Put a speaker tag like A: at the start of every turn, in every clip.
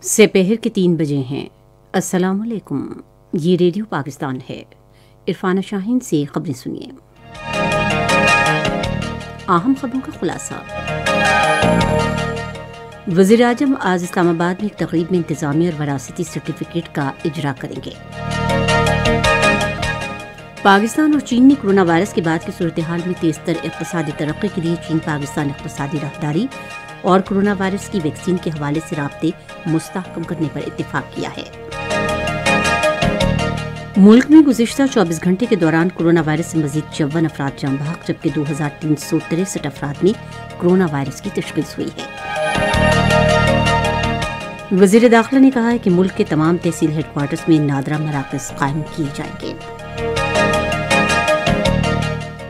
A: سپہر کے 3 بجے ہیں۔ السلام علیکم، یہ ریڈیو پاکستان ہے۔ عرفانہ شاہین سے خبریں سنیے۔ اہم خبروں کا خلاصہ۔ وزیر اعظم آج اسلام آباد میں ایک تقریب میں انتظامی اور وراثتی سرٹیفکیٹ کا اجرا کریں گے۔ پاکستان اور چین نے کرونا وائرس کے بعد کی صورتحال میں تیز تر اقتصادی ترقی کے لیے چین پاکستان اقتصادی راہداری اور کرونا وائرس کی ویکسین کے حوالے سے رابطے مستحکم کرنے پر اتفاق کیا ہے۔ ملک میں گزشتہ 24 گھنٹے کے دوران کرونا وائرس سے مزید 54 افراد جاں بحق، جبکہ 2363 افراد میں کرونا وائرس کی تشخیص ہوئی ہے۔ وزیر داخلہ نے کہا ہے کہ ملک کے تمام تحصیل ہیڈ کوارٹرز میں نادرہ مراکز قائم کیے جائیں گے۔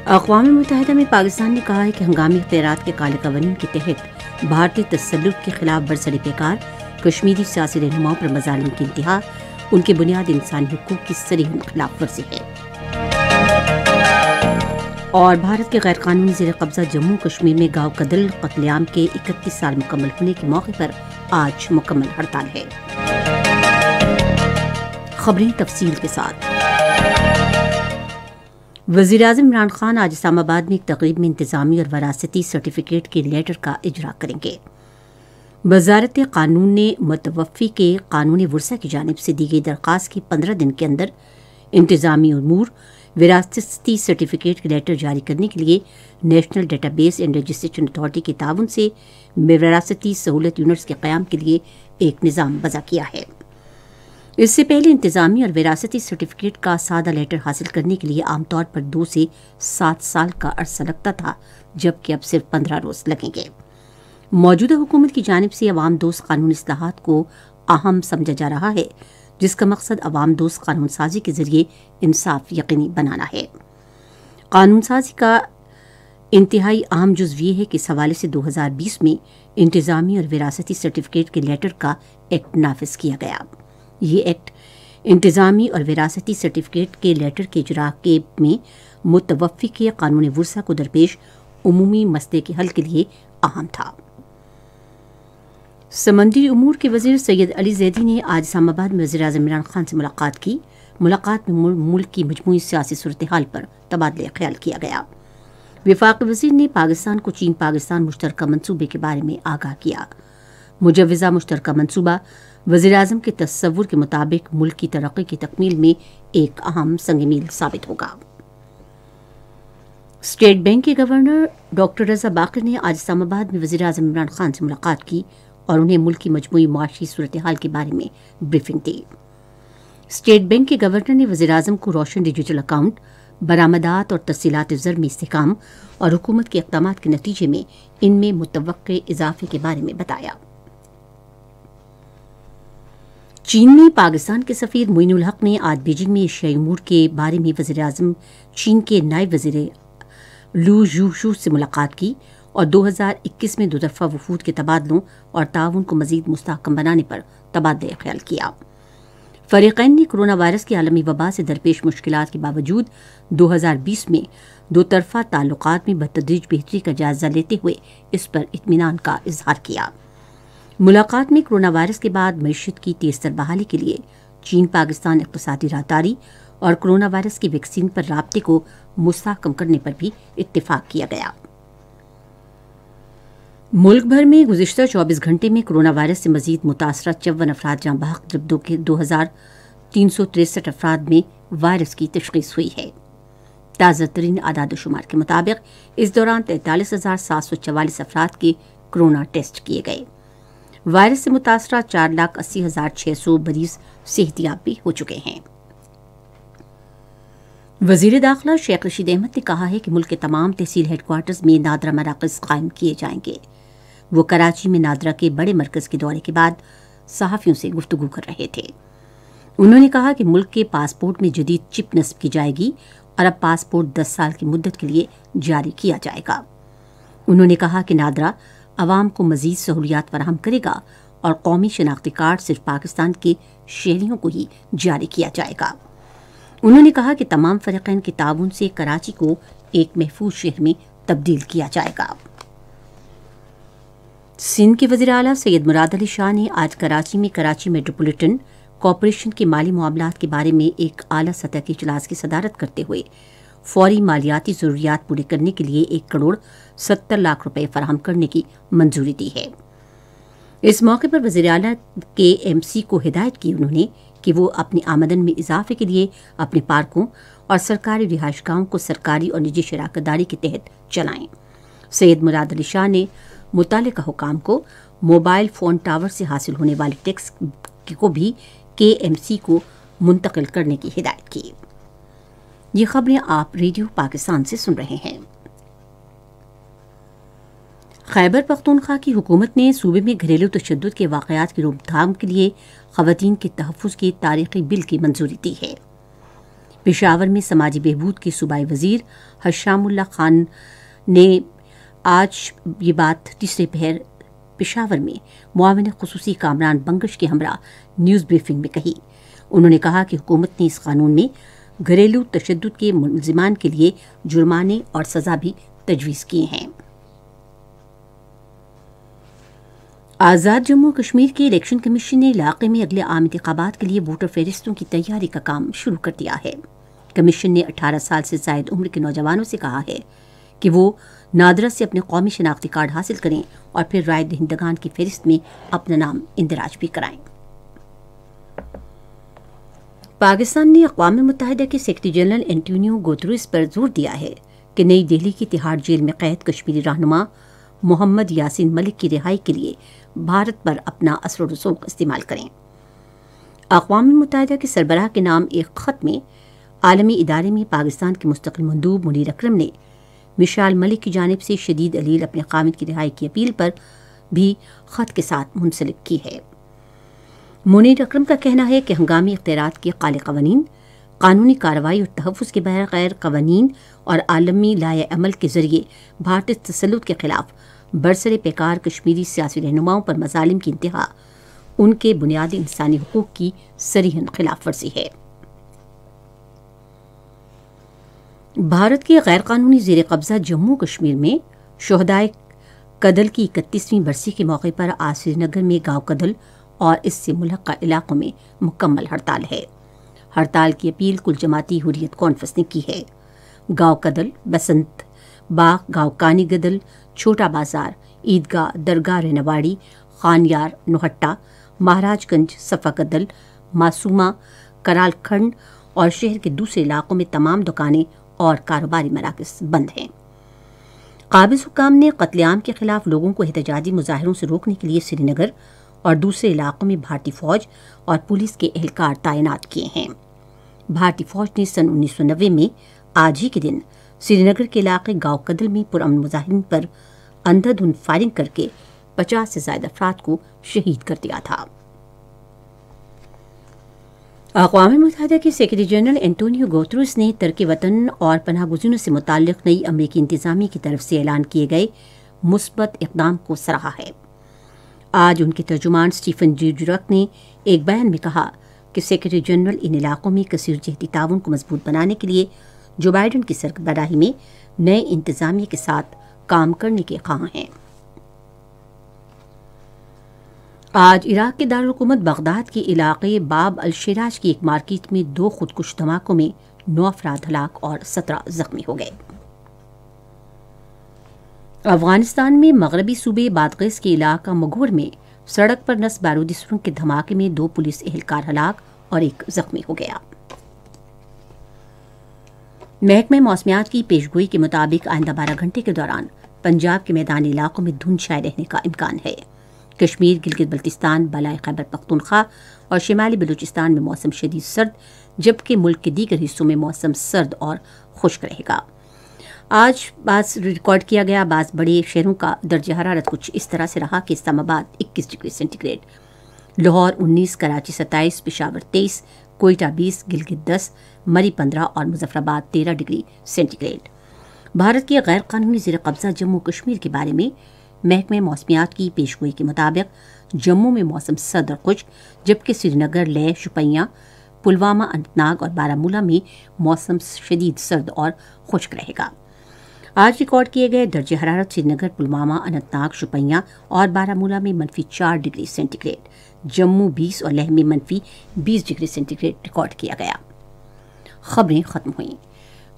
A: اقوام متحدہ میں پاکستان نے کہا ہے کہ ہنگامی اختیارات کے کالے قوانین کے تحت بھارتی تسلط کے خلاف برسر پیکار کشمیری سیاسی رہنماؤں پر مظالم کی انتہا ان کے بنیادی انسانی حقوق کی صریح خلاف ورزی ہے۔ اور بھارت کے غیر قانونی زیر قبضہ جموں کشمیر میں گاؤں کدل قتل عام کے 31 سال مکمل ہونے کے موقع پر آج مکمل ہڑتال ہے۔ خبریں تفصیل کے ساتھ۔ وزیر اعظم عمران خان آج اسلام آباد میں ایک تقریب میں انتظامی اور وراثتی سرٹیفکیٹ کے لیٹر کا اجرا کریں گے۔ وزارت قانون نے متوفی کے قانونی ورثہ کی جانب سے دی گئی درخواست کے 15 دن کے اندر انتظامی امور وراثتی سرٹیفکیٹ کے لیٹر جاری کرنے کے لیے national data base and registration authority کے تعاون سے وراثتی سہولت یونٹس کے قیام کے لیے ایک نظام وضع کیا ہے۔ اس سے پہلے انتظامی اور وراثتی سرٹیفکیٹ کا سادہ لیٹر حاصل کرنے کے لیے عام طور پر 2 سے 7 سال کا عرصہ لگتا تھا، جبکہ اب صرف 15 روز لگیں گے۔ موجودہ حکومت کی جانب سے عوام دوست قانون اصلاحات کو اہم سمجھا جا رہا ہے، جس کا مقصد عوام دوست قانون سازی کے ذریعے انصاف یقینی بنانا ہے۔ قانون سازی کا انتہائی اہم جزو یہ ہے کہ اس حوالے سے 2020 میں انتظامی اور وراثتی سرٹیفکیٹ کے لیٹر کا ایکٹ نافذ کیا گیا۔ یہ ایکٹ انتظامی اور وراثتی سرٹیفکیٹ کے لیٹر کے اجرا کے میں متوفی کے قانونی ورثہ کو درپیش عمومی مسئلے کے حل کے لیے اہم تھا۔ سمندری امور کے وزیر سید علی زیدی نے آج اسلام آباد میں وزیر اعظم عمران خان سے ملاقات کی۔ ملاقات میں ملک کی مجموعی سیاسی صورتحال پر تبادلہ خیال کیا گیا۔ وفاقی وزیر نے پاکستان کو چین پاکستان مشترکہ منصوبے کے بارے میں آگاہ کیا۔ مجوزہ مشترکہ منصوبہ وزیر اعظم کے تصور کے مطابق ملک کی ترقی کی تکمیل میں ایک اہم سنگ میل ثابت ہوگا۔ اسٹیٹ بینک کے گورنر ڈاکٹر رضا باقر نے آج اسلام آباد میں وزیر اعظم عمران خان سے ملاقات کی اور انہیں ملک کی مجموعی معاشی صورتحال کے بارے میں بریفنگ دی۔ اسٹیٹ بینک کے گورنر نے وزیر اعظم کو روشن ڈیجیٹل اکاؤنٹ، برآمدات اور تحصیلات زر میں استحکام اور حکومت کے اقدامات کے نتیجے میں ان میں متوقع اضافے کے بارے میں بتایا۔ چین میں پاکستان کے سفیر معین الحق نے آج بیجنگ میں ایشیائی امور کے بارے میں وزیر اعظم چین کے نائب وزیر لو یوشو سے ملاقات کی اور 2021 میں 2 طرفہ وفود کے تبادلوں اور تعاون کو مزید مستحکم بنانے پر تبادلہ خیال کیا۔ فریقین نے کرونا وائرس کی عالمی وبا سے درپیش مشکلات کے باوجود 2020 میں 2 طرفہ تعلقات میں بتدریج بہتری کا جائزہ لیتے ہوئے اس پر اطمینان کا اظہار کیا۔ ملاقات میں کرونا وائرس کے بعد معیشت کی تیز تر بحالی کے لیے چین پاکستان اقتصادی راہداری اور کرونا وائرس کی ویکسین پر رابطے کو مستحکم کرنے پر بھی اتفاق کیا گیا۔ ملک بھر میں گزشتہ 24 گھنٹے میں کرونا وائرس سے مزید متاثرہ 54 افراد جاں بحق، جبکہ 2363 افراد میں وائرس کی تشخیص ہوئی ہے۔ تازہ ترین اعداد و شمار کے مطابق اس دوران 43,744 افراد کے کرونا ٹیسٹ کیے گئے۔ وائرس سے متاثرہ 4,80,600 مریض صحت یاب بھی ہو چکے ہیں۔ وزیر داخلہ شیخ رشید احمد نے کہا ہے کہ ملک کے تمام تحصیل ہیڈ کوارٹرز میں نادرہ مراکز قائم کیے جائیں گے۔ وہ کراچی میں نادرہ کے بڑے مرکز کے دورے کے بعد صحافیوں سے گفتگو کر رہے تھے۔ انہوں نے کہا کہ ملک کے پاسپورٹ میں جدید چپ نصب کی جائے گی اور اب پاسپورٹ 10 سال کی مدت کے لیے جاری کیا جائے گا۔ انہوں نے کہا کہ نادرہ عوام کو مزید سہولیات فراہم کرے گا اور قومی شناختی کارڈ صرف پاکستان کے شہریوں کو ہی جاری کیا جائے گا۔ انہوں نے کہا کہ تمام فریقین کے تعاون سے کراچی کو ایک محفوظ شہر میں تبدیل کیا جائے گا۔ سندھ کے وزیر اعلیٰ سید مراد علی شاہ نے آج کراچی میں کراچی میٹروپولیٹن کارپوریشن کے مالی معاملات کے بارے میں ایک اعلیٰ سطح کے اجلاس کی صدارت کرتے ہوئے فوری مالیاتی ضروریات پورے کرنے کے لیے 1 کروڑ 70 لاکھ روپے فراہم کرنے کی منظوری دی ہے۔ اس موقع پر وزیر اعلیٰ کے ایم سی کو ہدایت کی انہوں نے کہ وہ اپنی آمدن میں اضافے کے لیے اپنے پارکوں اور سرکاری رہائش گاہوں کو سرکاری اور نجی شراکت داری کے تحت چلائیں۔ سید مراد علی شاہ نے متعلقہ حکام کو موبائل فون ٹاور سے حاصل ہونے والے ٹیکس کو بھی کے ایم سی کو منتقل کرنے کی ہدایت کی۔ یہ خبریں آپ ریڈیو پاکستان سے سن رہے ہیں۔ خیبر پختونخوا کی حکومت نے صوبے میں گھریلو تشدد کے واقعات کی روک تھام کے لیے خواتین کے تحفظ کے تاریخی بل کی منظوری دی ہے۔ پشاور میں سماجی بہبود کے صوبائی وزیر حشام اللہ خان نے آج یہ بات تیسرے پہر پشاور میں معاون خصوصی کامران بنگش کے ہمراہ نیوز بریفنگ میں کہی۔ انہوں نے کہا کہ حکومت نے اس قانون میں گھریلو تشدد کے ملزمان کے لیے جرمانے اور سزا بھی تجویز کیے ہیں۔ آزاد جموں کشمیر کے الیکشن کمیشن نے علاقے میں اگلے عام انتخابات کے لیے ووٹر فہرستوں کی تیاری کا کام شروع کر دیا ہے۔ کمیشن نے 18 سال سے زائد عمر کے نوجوانوں سے کہا ہے کہ وہ نادرہ سے اپنے قومی شناختی کارڈ حاصل کریں اور پھر رائے دہندگان کی فہرست میں اپنا نام اندراج بھی کرائیں۔ پاکستان نے اقوام متحدہ کے سیکرٹری جنرل اینٹونیو گوتریس پر زور دیا ہے کہ نئی دہلی کی تہاڑ جیل میں قید کشمیری رہنما محمد یاسین ملک کی رہائی کے لیے بھارت پر اپنا اثر و رسوخ استعمال کریں۔ اقوام متحدہ کے سربراہ کے نام ایک خط میں عالمی ادارے میں پاکستان کے مستقل مندوب منیر اکرم نے مشال ملک کی جانب سے شدید علیل اپنے خامد کی رہائی کی اپیل پر بھی خط کے ساتھ منسلک کی ہے۔ منیر اکرم کا کہنا ہے کہ ہنگامی اختیارات کے قائل قوانین، قانونی کارروائی اور تحفظ کے بغیر قوانین اور عالمی لائحہ عمل کے ذریعے بھارتی تسلط کے خلاف برسر پیکار کشمیری سیاسی رہنماؤں پر مظالم کی انتہا ان کے بنیادی انسانی حقوق کی صریحاً خلاف ورزی ہے۔ بھارت کے غیر قانونی زیر قبضہ جموں کشمیر میں شہدائے کدل کی 31ویں برسی کے موقع پر آج سری نگر میں گاؤں کدل اور اس سے ملحقہ علاقوں میں مکمل ہڑتال ہے۔ ہڑتال کی اپیل کل جماعتی حریت کانفرنس نے کی ہے۔ گاؤں کدل، بسنت باغ، گاؤں کانی گدل، چھوٹا بازار، عیدگاہ، درگاہ رہنواڑی، خانیار، نوہٹا، مہاراج گنج، صفا کدل، معصومہ، کرال کھنڈ اور شہر کے دوسرے علاقوں میں تمام دکانیں اور کاروباری مراکز بند ہیں۔ قابض حکام نے قتل عام کے خلاف لوگوں کو احتجاجی مظاہروں سے روکنے کے لیے سری نگر اور دوسرے علاقوں میں بھارتی فوج اور پولیس کے اہلکار تعینات کیے ہیں۔ بھارتی فوج نے سن 1990 میں آج ہی کے دن سری نگر کے علاقے گاؤں کدل میں پرامن مظاہرین پر اندھا دھند فائرنگ کر کے 50 سے زائد افراد کو شہید کر دیا تھا۔ اقوام متحدہ کے سیکرٹری جنرل اینٹونیو گوتریس نے ترک وطن اور پناہ گزینوں سے متعلق نئی امریکی انتظامیہ کی طرف سے اعلان کیے گئے مثبت اقدام کو سراہا ہے۔ آج ان کے ترجمان سٹیفن ڈیجرک نے ایک بیان میں کہا کہ سیکرٹری جنرل ان علاقوں میں کثیر جہتی تعاون کو مضبوط بنانے کے لیے جو بائیڈن کی سربراہی میں نئے انتظامیہ کے ساتھ کام کرنے کے خواہاں ہیں۔ آج عراق کے دارالحکومت بغداد کے علاقے باب الشراج کی ایک مارکیٹ میں 2 خودکش دھماکوں میں 9 افراد ہلاک اور 17 زخمی ہو گئے۔ افغانستان میں مغربی صوبے بادغیس کے علاقہ مغور میں سڑک پر نصب بارودی سرنگ کے دھماکے میں 2 پولیس اہلکار ہلاک اور 1 زخمی ہو گیا۔ محکمہ موسمیات کی پیشگوئی کے مطابق آئندہ 12 گھنٹے کے دوران پنجاب کے میدانی علاقوں میں دھند چھائے رہنے کا امکان ہے۔ کشمیر، گلگت بلتستان، بالائی خیبر پختونخوا اور شمالی بلوچستان میں موسم شدید سرد، جبکہ ملک کے دیگر حصوں میں موسم سرد اور خشک رہے گا۔ آج بعض ریکارڈ کیا گیا بعض بڑے شہروں کا درجہ حرارت کچھ اس طرح سے رہا کہ Islamabad 21 degree centigrade, Lahore 19، Karachi 27، Peshawar 23، Quetta 20، Gilgit 10، Murree 15 اور مظفر آباد 13 ڈگری سینٹی گریڈ۔ بھارت کے غیر قانونی زیر قبضہ جموں کشمیر کے بارے میں محکمہ موسمیات کی پیشگوئی کے مطابق جموں میں موسم سرد اور خشک، جبکہ سری نگر، لیہ، شوپیاں، پلوامہ، اننت ناگ اور بارہ مولہ میں موسم شدید سرد اور خشک رہے گا۔ آج ریکارڈ کیے گئے درجہ حرارت سری نگر، پلوامہ، اننت ناگ، شوپیاں اور بارہمولہ میں -4 ڈگری سینٹی گریڈ، جموں 20 اور لیہ میں -20 ڈگری سینٹی گریڈ ریکارڈ کیا گیا۔ خبریں ختم ہوئیں۔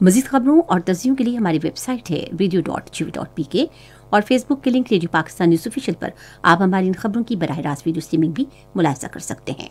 A: مزید خبروں اور تجزیوں کے لیے ہماری ویب سائٹ ہے radio.gv.pk اور فیس بک کے link radio Pakistan news official پر آپ ہماری ان خبروں کی براہ راست ویڈیو اسٹریمنگ بھی ملاحظہ کر سکتے ہیں۔